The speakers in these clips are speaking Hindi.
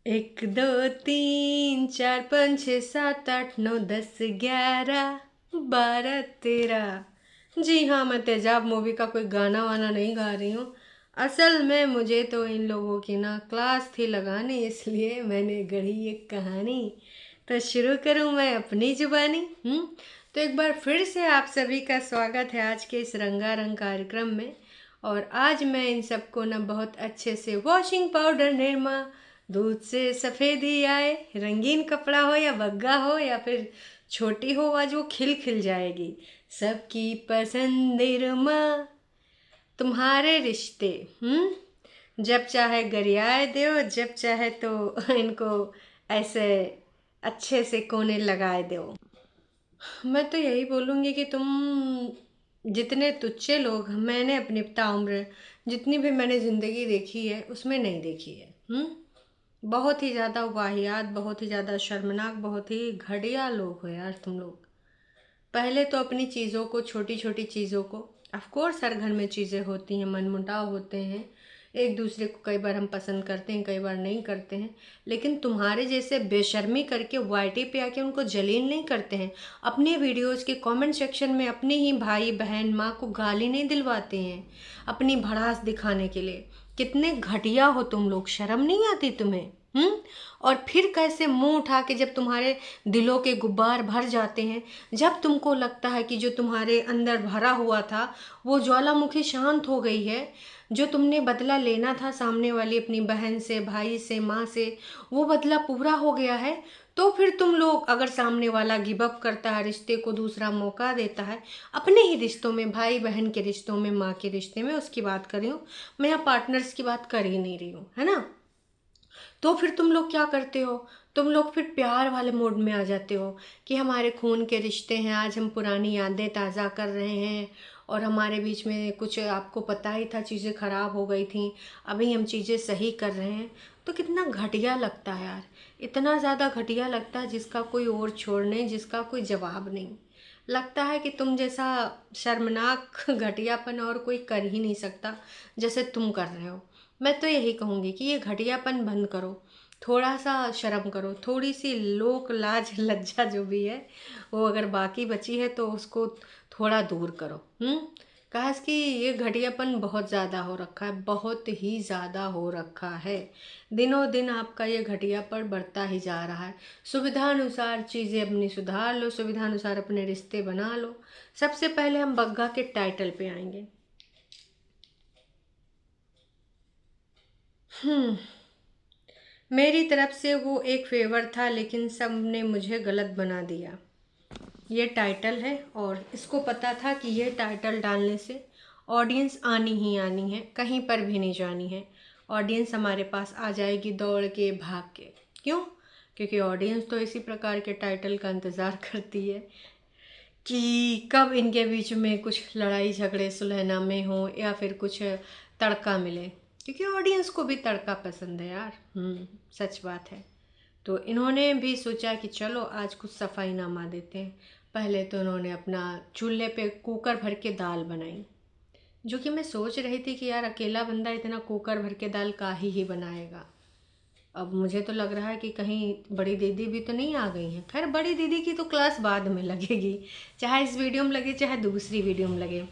एक दो तीन चार पाँच छः सात आठ नौ 10 11 12 13। जी हाँ, मैं तेजाब मूवी का कोई गाना वाना नहीं गा रही हूँ। असल में मुझे तो इन लोगों की ना क्लास थी लगानी, इसलिए मैंने गढ़ी एक कहानी। तो शुरू करूँ मैं अपनी जुबानी। तो एक बार फिर से आप सभी का स्वागत है आज के इस रंगारंग कार्यक्रम में। और आज मैं इन सबको ना बहुत अच्छे से वॉशिंग पाउडर, निरमा, दूध से सफ़ेदी आए, रंगीन कपड़ा हो या बग्गा हो या फिर छोटी हो आज वो खिल खिल जाएगी, सबकी पसंद निरमा, तुम्हारे रिश्ते। जब चाहे गरियाए दो, जब चाहे तो इनको ऐसे अच्छे से कोने लगाए दो। मैं तो यही बोलूँगी कि तुम जितने तुच्छे लोग मैंने अपनी ताउम्र जितनी भी मैंने ज़िंदगी देखी है उसमें नहीं देखी है। बहुत ही ज़्यादा वाहियात, बहुत ही ज़्यादा शर्मनाक, बहुत ही घटिया लोग हो यार तुम लोग। पहले तो अपनी चीज़ों को, छोटी छोटी चीज़ों को, ऑफ कोर्स हर घर में चीज़ें होती हैं, मनमुटाव होते हैं, एक दूसरे को कई बार हम पसंद करते हैं, कई बार नहीं करते हैं, लेकिन तुम्हारे जैसे बेशर्मी करके वाईटी पे आके उनको जलील नहीं करते हैं, अपने वीडियोज़ के कमेंट सेक्शन में अपने ही भाई बहन माँ को गाली नहीं दिलवाते हैं अपनी भड़ास दिखाने के लिए। कितने घटिया हो तुम लोग, शर्म नहीं आती तुम्हें? और फिर कैसे मुंह उठा के, जब तुम्हारे दिलों के गुब्बार भर जाते हैं, जब तुमको लगता है कि जो तुम्हारे अंदर भरा हुआ था वो ज्वालामुखी शांत हो गई है, जो तुमने बदला लेना था सामने वाली अपनी बहन से, भाई से, माँ से, वो बदला पूरा हो गया है, तो फिर तुम लोग, अगर सामने वाला गिव अप करता है, रिश्ते को दूसरा मौका देता है, अपने ही रिश्तों में, भाई बहन के रिश्तों में, माँ के रिश्ते में, उसकी बात कर रही हूँ मैं, यहाँ पार्टनर्स की बात कर ही नहीं रही हूँ, है ना। तो फिर तुम लोग क्या करते हो, तुम लोग फिर प्यार वाले मोड में आ जाते हो कि हमारे खून के रिश्ते हैं, आज हम पुरानी यादें ताज़ा कर रहे हैं, और हमारे बीच में कुछ, आपको पता ही था, चीज़ें ख़राब हो गई थी, अभी हम चीज़ें सही कर रहे हैं। तो कितना घटिया लगता है यार, इतना ज़्यादा घटिया लगता है जिसका कोई और छोड़ नहीं, जिसका कोई जवाब नहीं। लगता है कि तुम जैसा शर्मनाक घटियापन और कोई कर ही नहीं सकता जैसे तुम कर रहे हो। मैं तो यही कहूँगी कि ये घटियापन बंद करो, थोड़ा सा शर्म करो, थोड़ी सी लोक लाज लज्जा जो भी है वो अगर बाकी बची है तो उसको थोड़ा दूर करो। काश कि ये घटियापन बहुत ज़्यादा हो रखा है, बहुत ही ज़्यादा हो रखा है, दिनों दिन आपका ये घटियापन बढ़ता ही जा रहा है। सुविधानुसार चीज़ें अपनी सुधार लो, सुविधानुसार अपने रिश्ते बना लो। सबसे पहले हम बग्गा के टाइटल पे आएंगे। हम्म मेरी तरफ से वो एक फेवर था, लेकिन सब ने मुझे गलत बना दिया। ये टाइटल है, और इसको पता था कि ये टाइटल डालने से ऑडियंस आनी ही आनी है, कहीं पर भी नहीं जानी है। ऑडियंस हमारे पास आ जाएगी दौड़ के, भाग के। क्यों? क्योंकि ऑडियंस तो इसी प्रकार के टाइटल का इंतज़ार करती है कि कब इनके बीच में कुछ लड़ाई झगड़े सुलहनामे हो, या फिर कुछ तड़का मिले, क्योंकि ऑडियंस को भी तड़का पसंद है यार। सच बात है। तो इन्होंने भी सोचा कि चलो आज कुछ सफाई नामा देते हैं। पहले तो इन्होंने अपना चूल्हे पे कुकर भर के दाल बनाई, जो कि मैं सोच रही थी कि यार अकेला बंदा इतना कुकर भर के दाल काहे ही बनाएगा। अब मुझे तो लग रहा है कि कहीं बड़ी दीदी भी तो नहीं आ गई हैं। खैर, बड़ी दीदी की तो क्लास बाद में लगेगी, चाहे इस वीडियो में लगे चाहे दूसरी वीडियो में लगे।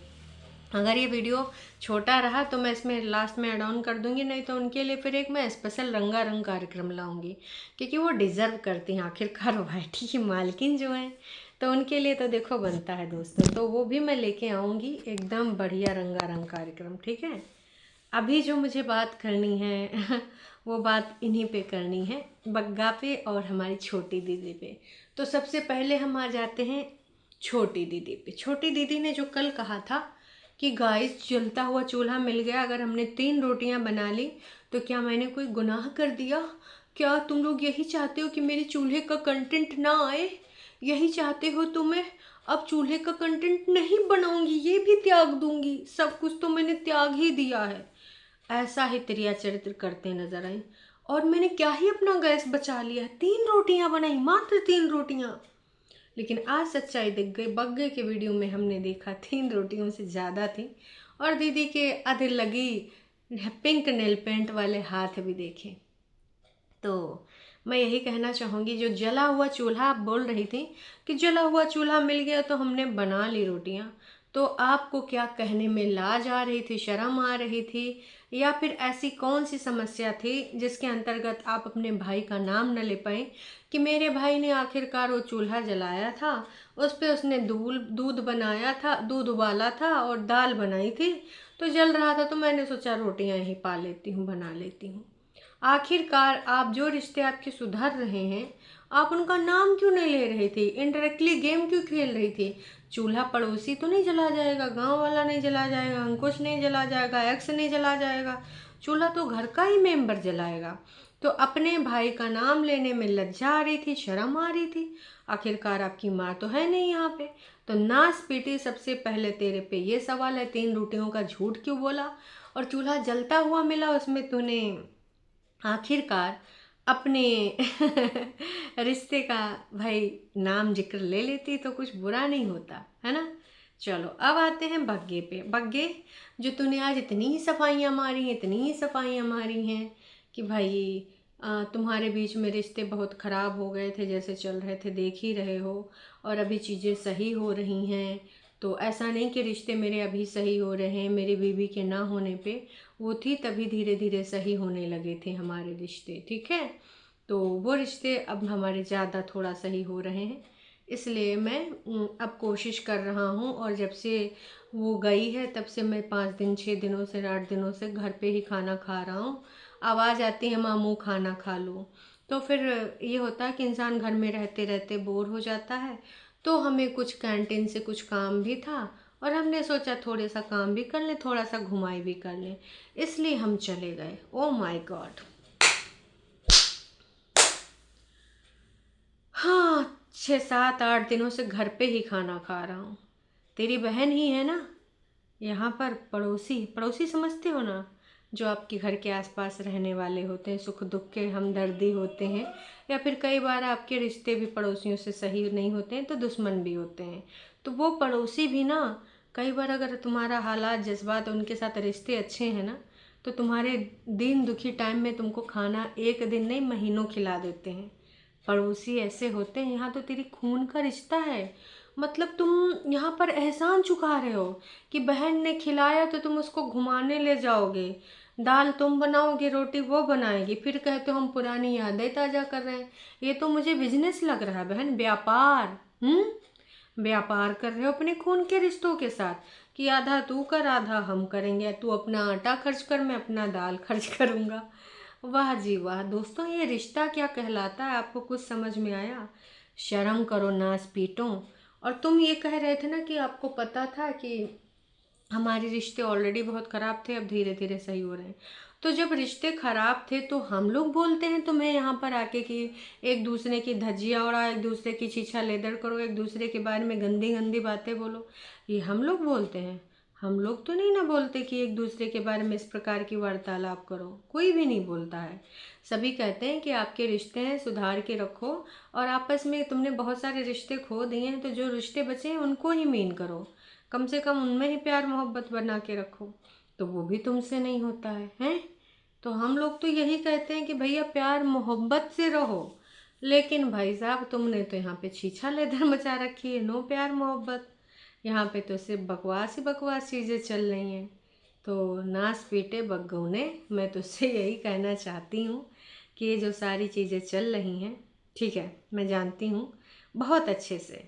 अगर ये वीडियो छोटा रहा तो मैं इसमें लास्ट में ऐड ऑन कर दूंगी, नहीं तो उनके लिए फिर एक मैं स्पेशल रंगारंग कार्यक्रम लाऊंगी, क्योंकि वो डिज़र्व करती हैं, आखिरकार वाइटी की मालकिन जो हैं, तो उनके लिए तो देखो बनता है दोस्तों। तो वो भी मैं लेके आऊँगी एकदम बढ़िया रंगारंग कार्यक्रम, ठीक है। अभी जो मुझे बात करनी है वो बात इन्हीं पे करनी है, बग्गा पे और हमारी छोटी दीदी पे। तो सबसे पहले हम आ जाते हैं छोटी दीदी पे। छोटी दीदी ने जो कल कहा था कि गाइस जलता हुआ चूल्हा मिल गया, अगर हमने 3 रोटियां बना ली तो क्या मैंने कोई गुनाह कर दिया? क्या तुम लोग यही चाहते हो कि मेरे चूल्हे का कंटेंट ना आए? यही चाहते हो तुम्हें? अब चूल्हे का कंटेंट नहीं बनाऊंगी, ये भी त्याग दूंगी, सब कुछ तो मैंने त्याग ही दिया है। ऐसा ही त्रिया चरित्र करते नजर आए। और मैंने क्या ही अपना गैस बचा लिया, 3 रोटियां बनाई, मात्र 3 रोटियां। लेकिन आज सच्चाई दिख गई, बग्गे के वीडियो में हमने देखा 3 रोटियों से ज़्यादा थी। और दीदी के अधे लगी पिंक नेल पेंट वाले हाथ भी देखे। तो मैं यही कहना चाहूँगी, जो जला हुआ चूल्हा आप बोल रही थी कि जला हुआ चूल्हा मिल गया तो हमने बना ली रोटियाँ, तो आपको क्या कहने में लाज आ रही थी, शर्म आ रही थी, या फिर ऐसी कौन सी समस्या थी जिसके अंतर्गत आप अपने भाई का नाम न ले पाए कि मेरे भाई ने आखिरकार वो चूल्हा जलाया था, उस पे उसने दूध दूध बनाया था, दूध उबाला था और दाल बनाई थी, तो जल रहा था तो मैंने सोचा रोटियां ही पा लेती हूँ, बना लेती हूँ। आखिरकार आप जो रिश्ते आपके सुधर रहे हैं, आप उनका नाम क्यों नहीं ले रही थी, इनडायरेक्टली गेम क्यों खेल रही थी? चूल्हा पड़ोसी तो नहीं जला जाएगा, गांव वाला नहीं जला जाएगा, अंकुश नहीं जला जाएगा, एक्स नहीं जला जाएगा, चूल्हा तो घर का ही मेंबर जलाएगा। तो अपने भाई का नाम लेने में लज्जा आ रही थी, शर्म आ रही थी। आखिरकार आपकी माँ तो है नहीं यहाँ पे। तो नास पीटी, सबसे पहले तेरे पे ये सवाल है, 3 रोटियों का झूठ क्यों बोला? और चूल्हा जलता हुआ मिला, उसमें तूने आखिरकार अपने रिश्ते का भाई नाम जिक्र ले लेती तो कुछ बुरा नहीं होता, है ना। चलो अब आते हैं बग्गे पे। बग्गे, जो तूने आज इतनी ही सफाइयाँ मारी हैं, इतनी ही सफाइयाँ मारी हैं कि भाई तुम्हारे बीच में रिश्ते बहुत ख़राब हो गए थे, जैसे चल रहे थे देख ही रहे हो, और अभी चीज़ें सही हो रही हैं। तो ऐसा नहीं कि रिश्ते मेरे अभी सही हो रहे हैं, मेरी बीवी के ना होने पे वो थी, तभी धीरे धीरे सही होने लगे थे हमारे रिश्ते, ठीक है। तो वो रिश्ते अब हमारे ज़्यादा थोड़ा सही हो रहे हैं, इसलिए मैं अब कोशिश कर रहा हूँ। और जब से वो गई है तब से मैं 5 दिन 6 दिनों से 8 दिनों से घर पे ही खाना खा रहा हूँ। आवाज़ आती है मामू खाना खा लो, तो फिर ये होता है कि इंसान घर में रहते रहते बोर हो जाता है। तो हमें कुछ कैंटीन से कुछ काम भी था, और हमने सोचा थोड़े सा काम भी कर लें, थोड़ा सा घुमाई भी कर लें, इसलिए हम चले गए। ओ माय गॉड, हाँ, 6 7 8 दिनों से घर पे ही खाना खा रहा हूँ। तेरी बहन ही है ना यहाँ पर, पड़ोसी, पड़ोसी समझते हो ना, जो आपके घर के आसपास रहने वाले होते हैं, सुख दुख के हमदर्दी होते हैं, या फिर कई बार आपके रिश्ते भी पड़ोसियों से सही नहीं होते हैं तो दुश्मन भी होते हैं। तो वो पड़ोसी भी ना, कई बार अगर तुम्हारा हालात जज्बात उनके साथ रिश्ते अच्छे हैं ना, तो तुम्हारे दीन दुखी टाइम में तुमको खाना एक दिन नहीं महीनों खिला देते हैं। पड़ोसी ऐसे होते हैं। यहाँ तो तेरी खून का रिश्ता है, मतलब तुम यहाँ पर एहसान चुका रहे हो कि बहन ने खिलाया तो तुम उसको घुमाने ले जाओगे, दाल तुम बनाओगे, रोटी वो बनाएगी, फिर कहते हो हम पुरानी यादें ताज़ा कर रहे हैं। ये तो मुझे बिजनेस लग रहा है बहन, व्यापार। व्यापार कर रहे हो अपने खून के रिश्तों के साथ, कि आधा तू कर आधा हम करेंगे, तू अपना आटा खर्च कर, मैं अपना दाल खर्च करूँगा। वाह जी वाह दोस्तों, ये रिश्ता क्या कहलाता है, आपको कुछ समझ में आया? शर्म करो नास पीटो। और तुम ये कह रहे थे ना कि आपको पता था कि हमारे रिश्ते ऑलरेडी बहुत ख़राब थे, अब धीरे धीरे सही हो रहे हैं। तो जब रिश्ते ख़राब थे तो हम लोग बोलते हैं तुम्हें यहाँ पर आके कि एक दूसरे की धज्जियाँ उड़ाओ, एक दूसरे की छीछा लेदर करो, एक दूसरे के बारे में गंदी गंदी बातें बोलो, ये हम लोग बोलते हैं? हम लोग तो नहीं ना बोलते कि एक दूसरे के बारे में इस प्रकार की वार्तालाप करो, कोई भी नहीं बोलता है। सभी कहते हैं कि आपके रिश्ते हैं, सुधार के रखो, और आपस में तुमने बहुत सारे रिश्ते खो दिए हैं, तो जो रिश्ते बचे हैं उनको ही मीन करो, कम से कम उनमें ही प्यार मोहब्बत बना के रखो। तो वो भी तुमसे नहीं होता है, हैं? तो हम लोग तो यही कहते हैं कि भैया प्यार मोहब्बत से रहो, लेकिन भाई साहब तुमने तो यहाँ पे छीछा लेदर मचा रखी है, नो प्यार मोहब्बत। यहाँ पे तो सिर्फ बकवास ही बकवास चीज़ें चल रही हैं। तो नास पीटे बग्गौने, मैं तुझसे यही कहना चाहती हूँ कि ये जो सारी चीज़ें चल रही हैं, ठीक है, मैं जानती हूँ बहुत अच्छे से,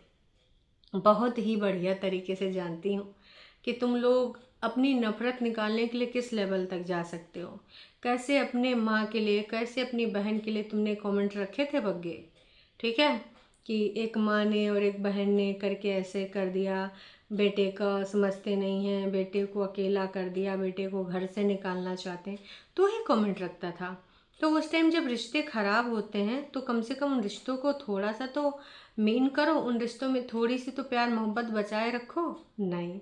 बहुत ही बढ़िया तरीके से जानती हूँ कि तुम लोग अपनी नफ़रत निकालने के लिए किस लेवल तक जा सकते हो। कैसे अपने माँ के लिए, कैसे अपनी बहन के लिए तुमने कमेंट रखे थे बग्गे, ठीक है, कि एक माँ ने और एक बहन ने करके ऐसे कर दिया, बेटे का समझते नहीं हैं, बेटे को अकेला कर दिया, बेटे को घर से निकालना चाहते हैं, तो ही कमेंट रखता था। तो उस टाइम जब रिश्ते ख़राब होते हैं तो कम से कम उन रिश्तों को थोड़ा सा तो मीन करो, उन रिश्तों में थोड़ी सी तो प्यार मोहब्बत बचाए रखो। नहीं,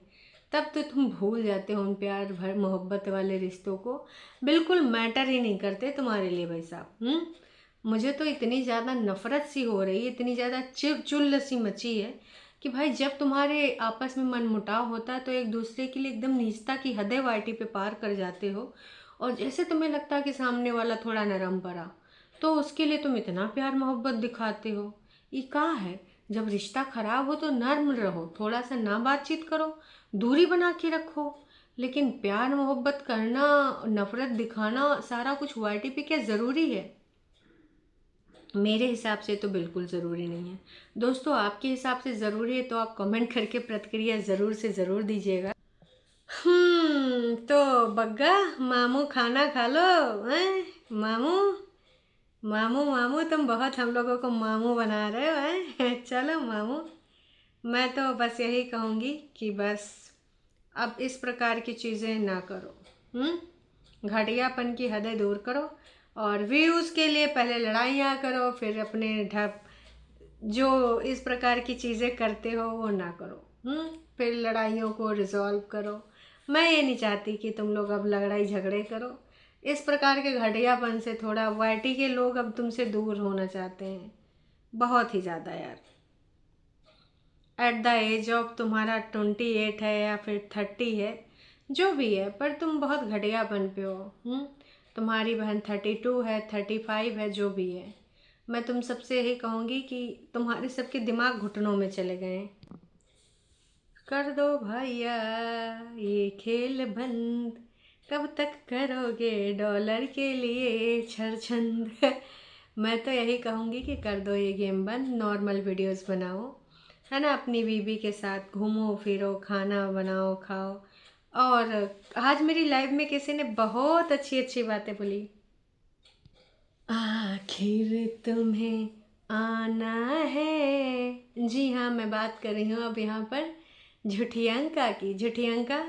तब तो तुम भूल जाते हो उन प्यार भर मोहब्बत वाले रिश्तों को, बिल्कुल मैटर ही नहीं करते तुम्हारे लिए भाई साहब। मुझे तो इतनी ज़्यादा नफ़रत सी हो रही है, इतनी ज़्यादा चुल सी मची है कि भाई जब तुम्हारे आपस में मनमुटाव होता है तो एक दूसरे के लिए एकदम नीचता की हदें वाटी पे पार कर जाते हो, और जैसे तुम्हें लगता है कि सामने वाला थोड़ा नरम पड़ा, तो उसके लिए तुम इतना प्यार मोहब्बत दिखाते हो। ये कहाँ है? जब रिश्ता खराब हो तो नर्म रहो, थोड़ा सा ना बातचीत करो, दूरी बना के रखो। लेकिन प्यार मोहब्बत करना, नफरत दिखाना, सारा कुछ वाईटी पे क्या ज़रूरी है? मेरे हिसाब से तो बिल्कुल ज़रूरी नहीं है। दोस्तों, आपके हिसाब से ज़रूरी है तो आप कमेंट करके प्रतिक्रिया ज़रूर से ज़रूर दीजिएगा। तो बग्गा मामू खाना खा लो। हैं मामू? मामू मामू तुम बहुत हम लोगों को मामू बना रहे हो हैं। चलो मामू, मैं तो बस यही कहूँगी कि बस अब इस प्रकार की चीज़ें ना करो। घटियापन की हदें दूर करो, और व्यूज़ के लिए पहले लड़ाइयाँ करो, फिर अपने ढप जो इस प्रकार की चीज़ें करते हो वो ना करो। फिर लड़ाइयों को रिजॉल्व करो। मैं ये नहीं चाहती कि तुम लोग अब लड़ाई झगड़े करो। इस प्रकार के घटियापन से थोड़ा वाईटी के लोग अब तुमसे दूर होना चाहते हैं, बहुत ही ज़्यादा यार। एट द एज ऑफ तुम्हारा 28 है या फिर 30 है, जो भी है, पर तुम बहुत घटियापन पे हो। तुम्हारी बहन 32 है, 35 है, जो भी है। मैं तुम सबसे यही कहूँगी कि तुम्हारे सबके दिमाग घुटनों में चले गए हैं। कर दो भैया ये खेल बंद, कब तक करोगे डॉलर के लिए छरछंद। मैं तो यही कहूँगी कि कर दो ये गेम बंद, नॉर्मल वीडियोस बनाओ, है ना, अपनी बीबी के साथ घूमो फिरो, खाना बनाओ खाओ। और आज मेरी लाइव में किसी ने बहुत अच्छी अच्छी बातें बोली। आखिर तुम्हें आना है। जी हाँ, मैं बात कर रही हूँ अब यहाँ पर झूठी अंका की। झूठी अंका,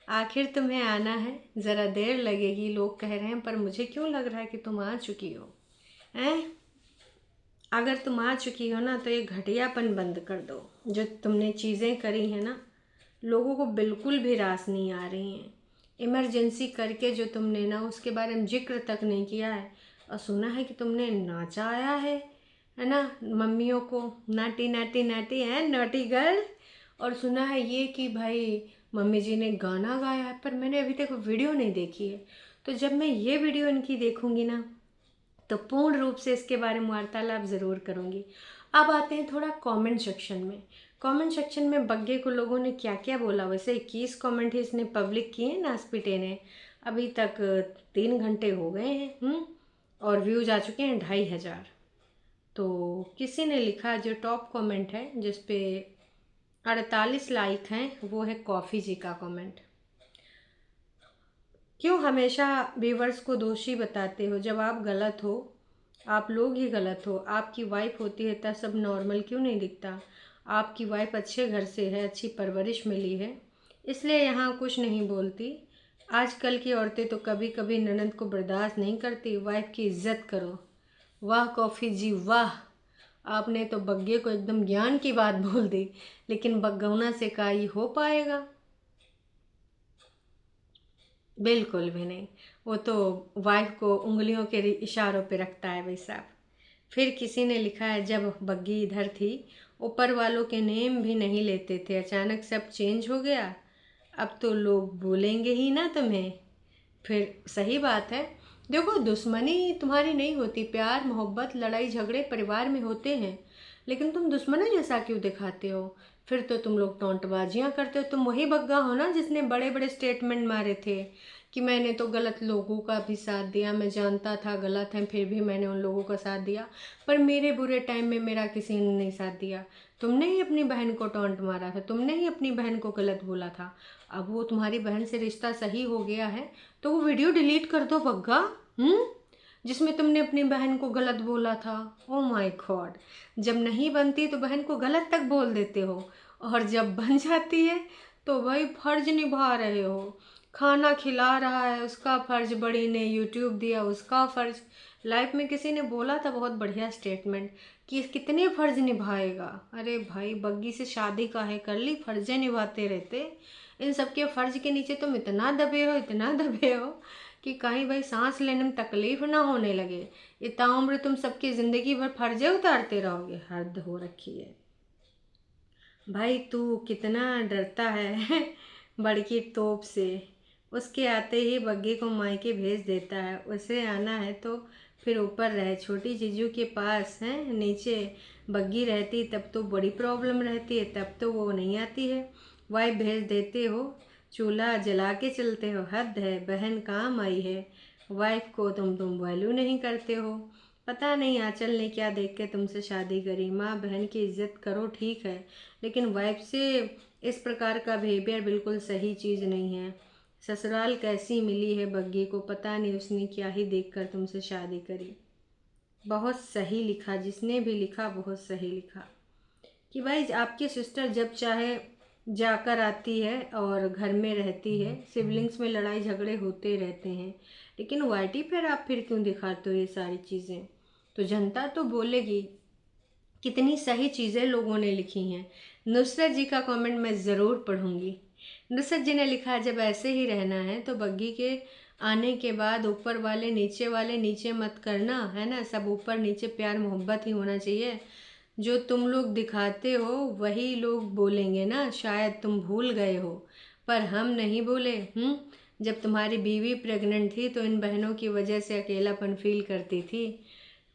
आखिर तुम्हें आना है, ज़रा देर लगेगी लोग कह रहे हैं, पर मुझे क्यों लग रहा है कि तुम आ चुकी हो। हैं? अगर तुम आ चुकी हो ना तो ये घटियापन बंद कर दो। जो तुमने चीज़ें करी हैं ना, लोगों को बिल्कुल भी रास नहीं आ रही हैं। इमरजेंसी करके जो तुमने ना उसके बारे में जिक्र तक नहीं किया है। और सुना है कि तुमने नाचाया है ना, मम्मियों को नाटी नाटी नाटी है, नॉटी गर्ल। और सुना है ये कि भाई मम्मी जी ने गाना गाया है, पर मैंने अभी तक वीडियो नहीं देखी है। तो जब मैं ये वीडियो इनकी देखूंगी ना तो पूर्ण रूप से इसके बारे में वार्तालाप ज़रूर करूँगी। अब आते हैं थोड़ा कमेंट सेक्शन में। कमेंट सेक्शन में बग्गे को लोगों ने क्या क्या बोला। वैसे 21 कमेंट ही इसने पब्लिक किए हैं नासपीटे ने, अभी तक 3 घंटे हो गए हैं। और व्यूज आ चुके हैं 2500। तो किसी ने लिखा, जो टॉप कमेंट है जिस पे 48 लाइक हैं, वो है कॉफ़ी जी का कमेंट। क्यों हमेशा व्यूवर्स को दोषी बताते हो? जब आप गलत हो, आप लोग ही गलत हो। आपकी वाइफ होती है तब सब नॉर्मल क्यों नहीं दिखता? आपकी वाइफ अच्छे घर से है, अच्छी परवरिश मिली है, इसलिए यहाँ कुछ नहीं बोलती। आजकल की औरतें तो कभी कभी ननद को बर्दाश्त नहीं करती। वाइफ की इज्जत करो। वाह कॉफ़ी जी वाह, आपने तो बग्गे को एकदम ज्ञान की बात बोल दी। लेकिन बग्गौना से का ये हो पाएगा? बिल्कुल भी नहीं। वो तो वाइफ को उंगलियों के इशारों पे रखता है भाई साहब। फिर किसी ने लिखा है, जब बग्गी इधर थी ऊपर वालों के नेम भी नहीं लेते थे, अचानक सब चेंज हो गया, अब तो लोग बोलेंगे ही ना तुम्हें। फिर सही बात है। देखो, दुश्मनी तुम्हारी नहीं होती, प्यार मोहब्बत लड़ाई झगड़े परिवार में होते हैं, लेकिन तुम दुश्मनी जैसा क्यों दिखाते हो? फिर तो तुम लोग टोंटबाजियाँ करते हो। तुम वही बग्गा हो ना जिसने बड़े बड़े स्टेटमेंट मारे थे कि मैंने तो गलत लोगों का भी साथ दिया, मैं जानता था गलत है फिर भी मैंने उन लोगों का साथ दिया, पर मेरे बुरे टाइम में मेरा किसी ने नहीं साथ दिया। तुमने ही अपनी बहन को टोंट मारा था, तुमने ही अपनी बहन को गलत बोला था। अब वो तुम्हारी बहन से रिश्ता सही हो गया है तो वो वीडियो डिलीट कर दो बग्गा, जिसमें तुमने अपनी बहन को गलत बोला था। ओ माय गॉड, जब नहीं बनती तो बहन को गलत तक बोल देते हो, और जब बन जाती है तो भाई फर्ज निभा रहे हो। खाना खिला रहा है उसका फर्ज, बड़ी ने यूट्यूब दिया उसका फर्ज। लाइफ में किसी ने बोला था बहुत बढ़िया स्टेटमेंट कि कितने फर्ज निभाएगा। अरे भाई, बग्गी से शादी काहे कर ली? फर्जे निभाते रहते। इन सबके फर्ज के नीचे तुम इतना दबे हो, इतना दबे हो कि कहीं भाई सांस लेने में तकलीफ ना होने लगे। इतना उम्र तुम सबकी ज़िंदगी भर फर्जे उतारते रहोगे, हद हो रखी है। भाई तू कितना डरता है बड़की तोप से। उसके आते ही बग्गे को मायके भेज देता है। उसे आना है तो फिर ऊपर रहे छोटी जीजू के पास हैं, नीचे बग्गी रहती तब तो बड़ी प्रॉब्लम रहती है, तब तो वो नहीं आती है। वाइफ भेज देते हो, चूल्हा जला के चलते हो, हद है, बहन काम आई है। वाइफ को तुम वैल्यू नहीं करते हो। पता नहीं आंचल ने क्या देख के तुमसे शादी करी। माँ बहन की इज्जत करो ठीक है, लेकिन वाइफ से इस प्रकार का बिहेवियर बिल्कुल सही चीज़ नहीं है। ससुराल कैसी मिली है बग्गी को, पता नहीं उसने क्या ही देखकर तुमसे शादी करी। बहुत सही लिखा, जिसने भी लिखा बहुत सही लिखा कि भाई आपकी सिस्टर जब चाहे जाकर आती है और घर में रहती है। सिबलिंग्स में लड़ाई झगड़े होते रहते हैं, लेकिन वाईटी पर आप फिर क्यों दिखाते हो ये सारी चीज़ें? तो जनता तो बोलेगी। कितनी सही चीज़ें लोगों ने लिखी हैं। नुसरत जी का कमेंट मैं ज़रूर पढ़ूंगी। नुसरत जी ने लिखा, जब ऐसे ही रहना है तो बग्गी के आने के बाद ऊपर वाले नीचे मत करना, है ना। सब ऊपर नीचे प्यार मोहब्बत ही होना चाहिए। जो तुम लोग दिखाते हो वही लोग बोलेंगे ना, शायद तुम भूल गए हो पर हम नहीं भूले। जब तुम्हारी बीवी प्रेग्नेंट थी तो इन बहनों की वजह से अकेलापन फील करती थी।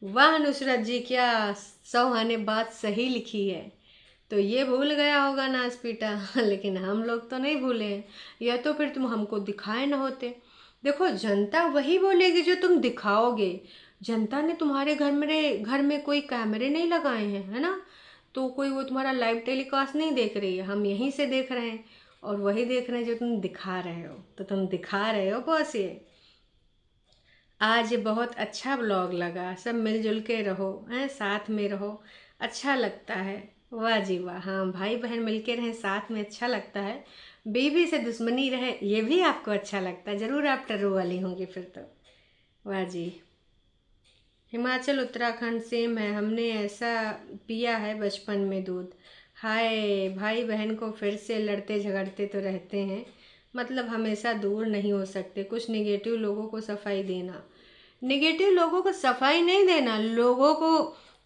वाह नुसरत जी, क्या 100 आने बात सही लिखी है। तो ये भूल गया होगा नाच पीटा लेकिन हम लोग तो नहीं भूले हैं। या तो फिर तुम हमको दिखाए ना होते। देखो जनता वही बोलेगी जो तुम दिखाओगे। जनता ने तुम्हारे घर में कोई कैमरे नहीं लगाए हैं, है ना। तो कोई वो तुम्हारा लाइव टेलीकास्ट नहीं देख रही है, हम यहीं से देख रहे हैं और वही देख रहे हैं जो तुम दिखा रहे हो। तो तुम दिखा रहे हो बॉस। ये आज बहुत अच्छा ब्लॉग लगा। सब मिलजुल के रहो, हैं, साथ में रहो, अच्छा लगता है। वाह जी वाह। हाँ, भाई बहन मिलके रहें साथ में, अच्छा लगता है। बीवी से दुश्मनी रहे ये भी आपको अच्छा लगता है। ज़रूर आप टर्रो वाली होंगी फिर तो। वाह जी। हिमाचल उत्तराखंड सेम है, हमने ऐसा पिया है बचपन में दूध। हाय, भाई बहन को फिर से लड़ते झगड़ते तो रहते हैं, मतलब हमेशा दूर नहीं हो सकते। कुछ नेगेटिव लोगों को सफाई देना। नेगेटिव लोगों को सफाई नहीं देना, लोगों को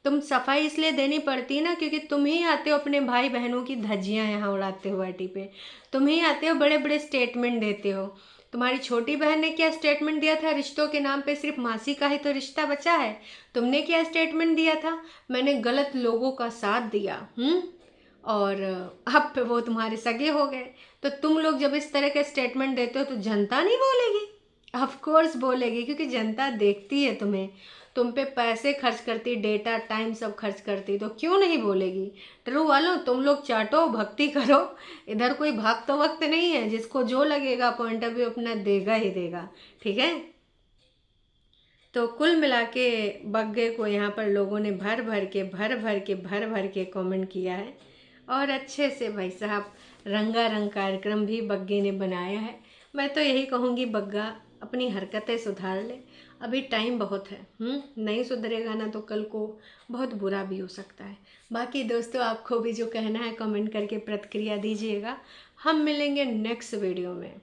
तुम सफाई इसलिए देनी पड़ती है ना क्योंकि तुम ही आते हो अपने भाई बहनों की धज्जियां यहाँ उड़ाते हो वाटी पे। तुम ही आते हो बड़े बड़े स्टेटमेंट देते हो। तुम्हारी छोटी बहन ने क्या स्टेटमेंट दिया था? रिश्तों के नाम पे सिर्फ मासी का ही तो रिश्ता बचा है। तुमने क्या स्टेटमेंट दिया था? मैंने गलत लोगों का साथ दिया। और अब वो तुम्हारे सगे हो गए। तो तुम लोग जब इस तरह के स्टेटमेंट देते हो तो जनता नहीं बोलेगी? ऑफ कोर्स बोलेगी, क्योंकि जनता देखती है तुम्हें, तुम पे पैसे खर्च करती, डेटा टाइम सब खर्च करती, तो क्यों नहीं बोलेगी। ट्रू वालों, तुम लोग चाटो, भक्ति करो। इधर कोई भाग तो वक्त नहीं है, जिसको जो लगेगा पॉइंट ऑफ व्यू अपना देगा ही देगा, ठीक है। तो कुल मिला के बग्गे को यहाँ पर लोगों ने भर भर के कमेंट किया है। और अच्छे से भाई साहब रंगारंग कार्यक्रम भी बग्गे ने बनाया है। मैं तो यही कहूँगी बग्गा अपनी हरकतें सुधार ले, अभी टाइम बहुत है। नहीं सुधरेगा ना तो कल को बहुत बुरा भी हो सकता है। बाकी दोस्तों, आपको भी जो कहना है कमेंट करके प्रतिक्रिया दीजिएगा। हम मिलेंगे नेक्स्ट वीडियो में,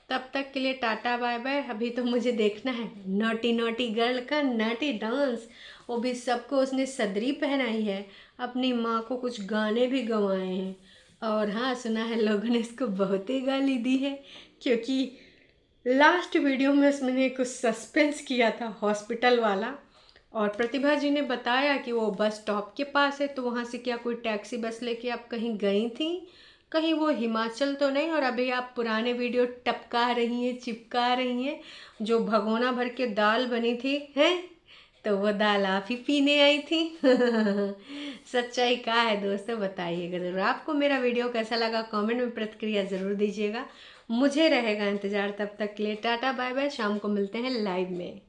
तब तक के लिए टाटा बाय बाय। अभी तो मुझे देखना है नॉटी नॉटी गर्ल का नॉटी डांस, वो भी सबको उसने सदरी पहनाई है, अपनी माँ को कुछ गाने भी गवाए हैं। और हाँ, सुना है लोगों ने इसको बहुत ही गाली दी है, क्योंकि लास्ट वीडियो में उसने कुछ सस्पेंस किया था हॉस्पिटल वाला। और प्रतिभा जी ने बताया कि वो बस स्टॉप के पास है, तो वहाँ से क्या कोई टैक्सी बस लेके आप कहीं गई थी, कहीं वो हिमाचल तो नहीं। और अभी आप पुराने वीडियो टपका रही हैं, चिपका रही हैं। जो भगोना भर के दाल बनी थी हैं, तो वो दाल आप ही पीने आई थी सच्चाई क्या है दोस्तों, बताइएगा ज़रूर। आपको मेरा वीडियो कैसा लगा कमेंट में प्रतिक्रिया ज़रूर दीजिएगा। मुझे रहेगा इंतज़ार। तब तक के लिए टाटा बाय बाय। शाम को मिलते हैं लाइव में।